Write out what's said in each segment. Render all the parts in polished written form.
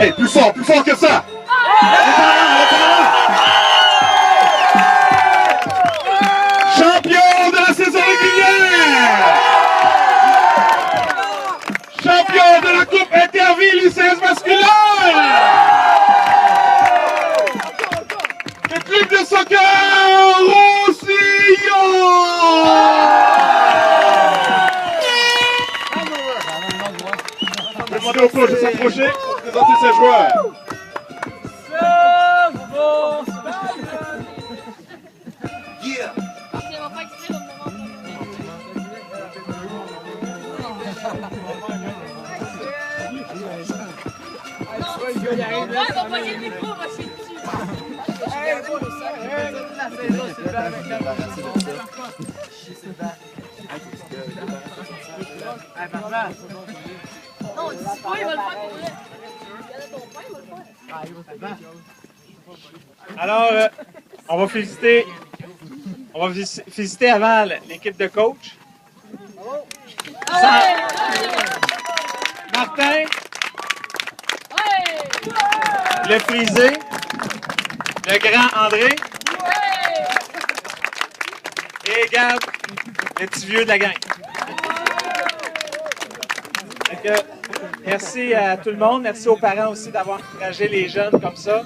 Allez, plus fort que ça! Champion de la saison régulière! Champion de la Coupe Interville lycéenne masculin! Le club de soccer Roussillon! Je vais demander au coach de s'approcher pour présenter ses joueurs. Non, dis pas, il va le faire pour vrai. Il va le faire. Alors, on va féliciter avant l'équipe de coach. Martin, le frisé, le grand André et Gab, le petit vieux de la gang. Donc, merci à tout le monde. Merci aux parents aussi d'avoir encouragé les jeunes comme ça.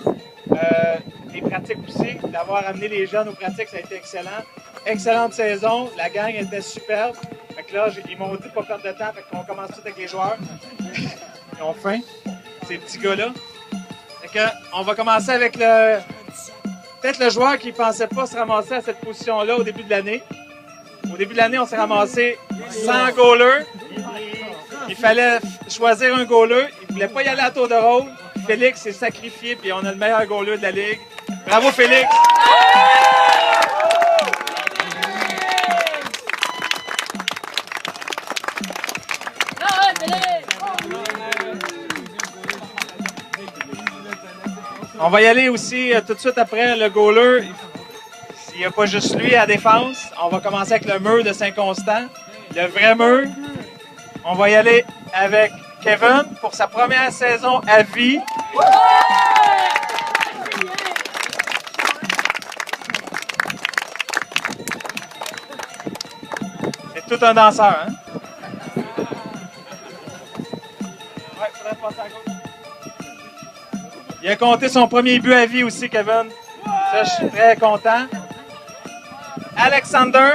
Les pratiques aussi, d'avoir amené les jeunes aux pratiques, ça a été excellent. Excellente saison, la gang était superbe. Fait que là, ils m'ont dit de pas perdre de temps, fait qu'on commence tout avec les joueurs. Ils ont faim, ces petits gars-là. Fait que, on va commencer avec peut-être le joueur qui ne pensait pas se ramasser à cette position-là au début de l'année. Au début de l'année, on s'est ramassé sans goaler. Il fallait choisir un goaler. Il ne voulait pas y aller à tour de rôle. Félix s'est sacrifié, puis on a le meilleur goaler de la Ligue. Bravo, Félix! On va y aller aussi tout de suite après le goaler. S'il n'y a pas juste lui à la défense, on va commencer avec le mur de Saint-Constant. Le vrai mur. On va y aller avec Kevin pour sa première saison à vie. C'est tout un danseur, hein? Ouais, faudrait passer à gauche. Il a compté son premier but à vie aussi, Kevin. Ça, je suis très content. Alexander.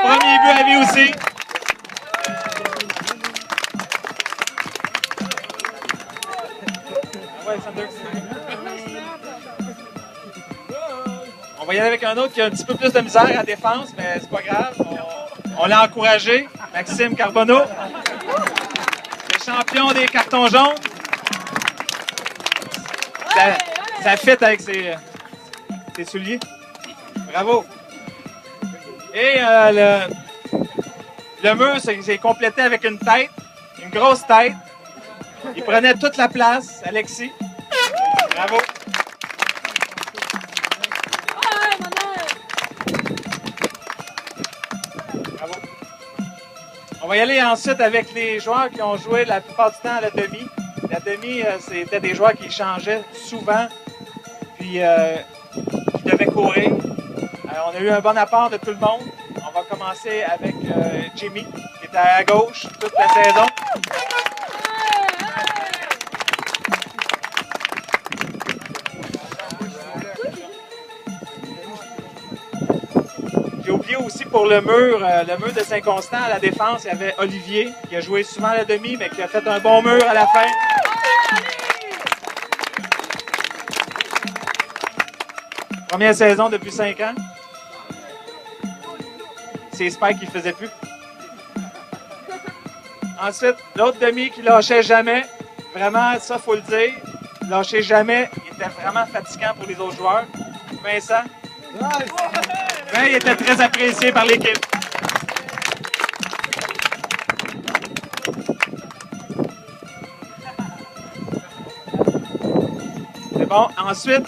Premier but à vie aussi. On va y aller avec un autre qui a un petit peu plus de misère à la défense, mais c'est pas grave. On l'a encouragé. Maxime Carbonneau. Le champion des cartons jaunes. Ça fit avec ses souliers. Bravo. Et le mur, c'est complété avec une tête, une grosse tête. Il prenait toute la place, Alexis. Bravo. Bravo. On va y aller ensuite avec les joueurs qui ont joué la plupart du temps à la demi. La demi, c'était des joueurs qui changeaient souvent, puis qui devaient courir. On a eu un bon apport de tout le monde. On va commencer avec Jimmy, qui était à gauche toute la saison. J'ai oublié aussi pour le mur de Saint-Constant à la défense, il y avait Olivier, qui a joué souvent à la demi, mais qui a fait un bon mur à la fin. Première saison depuis 5 ans. C'est Spike qui ne faisait plus. Ensuite, l'autre demi qui lâchait jamais. Vraiment, ça, faut le dire. Il lâchait jamais. Il était vraiment fatigant pour les autres joueurs. Vincent. Mais il était très apprécié par l'équipe. C'est bon. Ensuite,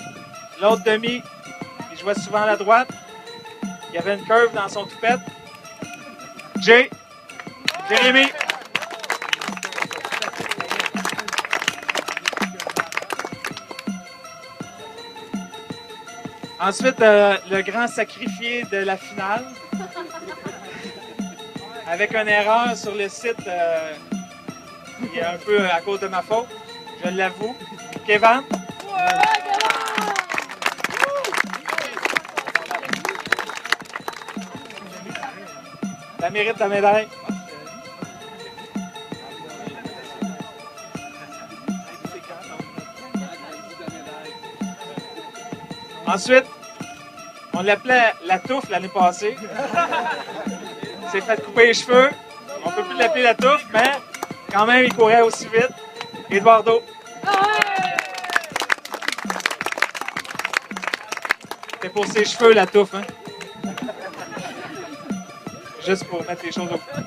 l'autre demi, il jouait souvent à la droite. Il y avait une curve dans son toupette. Jérémy. Ensuite, le grand sacrifié de la finale. Avec une erreur sur le site, qui est un peu à cause de ma faute, je l'avoue. Kevin. Ça mérite ta médaille. Ensuite, on l'appelait la touffe l'année passée. Il s'est fait couper les cheveux. On ne peut plus l'appeler la touffe, mais quand même, il courait aussi vite. Eduardo. C'est pour ses cheveux, la touffe, hein? Juste pour mettre les choses au point.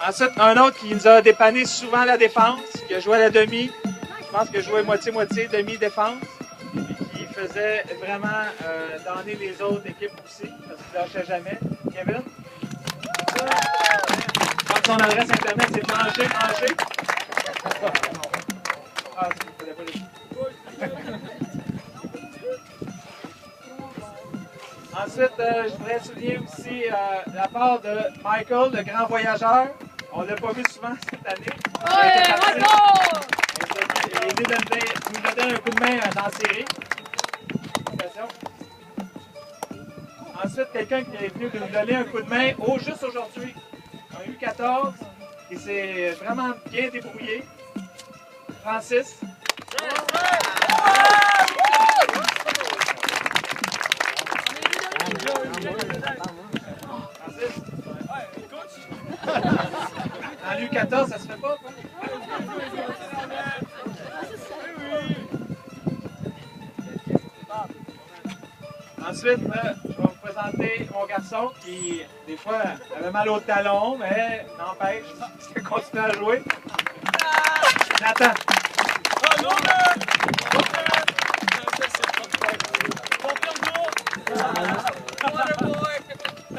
Ensuite, un autre qui nous a dépanné souvent à la défense, qui a joué à la demi. Je pense qu'il a joué moitié-moitié, demi-défense. Qui faisait vraiment donner les autres équipes aussi, parce qu'il ne lâchait jamais. Kevin? Quand son adresse internet, c'est tranché. Ah, il ne fallait pas le dire. Ensuite, je voudrais souligner aussi la part de Michael, le grand voyageur. On ne l'a pas vu souvent cette année. Il nous a donné un coup de main dans la série. Ensuite, quelqu'un qui est venu nous donner un coup de main juste aujourd'hui, un U14, qui s'est vraiment bien débrouillé. Francis. En U14, ça se fait pas, quoi? Ensuite, je vais vous présenter mon garçon qui, des fois, avait mal au talon, mais n'empêche, il continue à jouer. Nathan.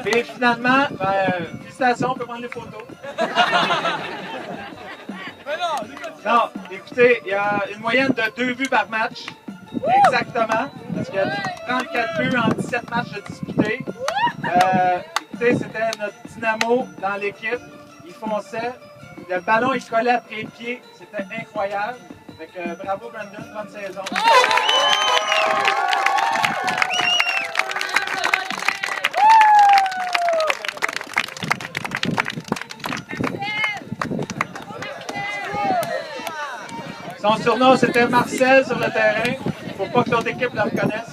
Et finalement, félicitations, on peut prendre les photos. Non, écoutez, il y a une moyenne de 2 buts par match. Exactement. Parce qu'il y a 34 buts en 17 matchs disputés. Écoutez, c'était notre dynamo dans l'équipe. Il fonçait. Le ballon, il collait après les pieds. C'était incroyable. Fait que, bravo Brandon, bonne saison. Son surnom, c'était Marcel sur le terrain. Il ne faut pas que l'autre équipe le reconnaisse.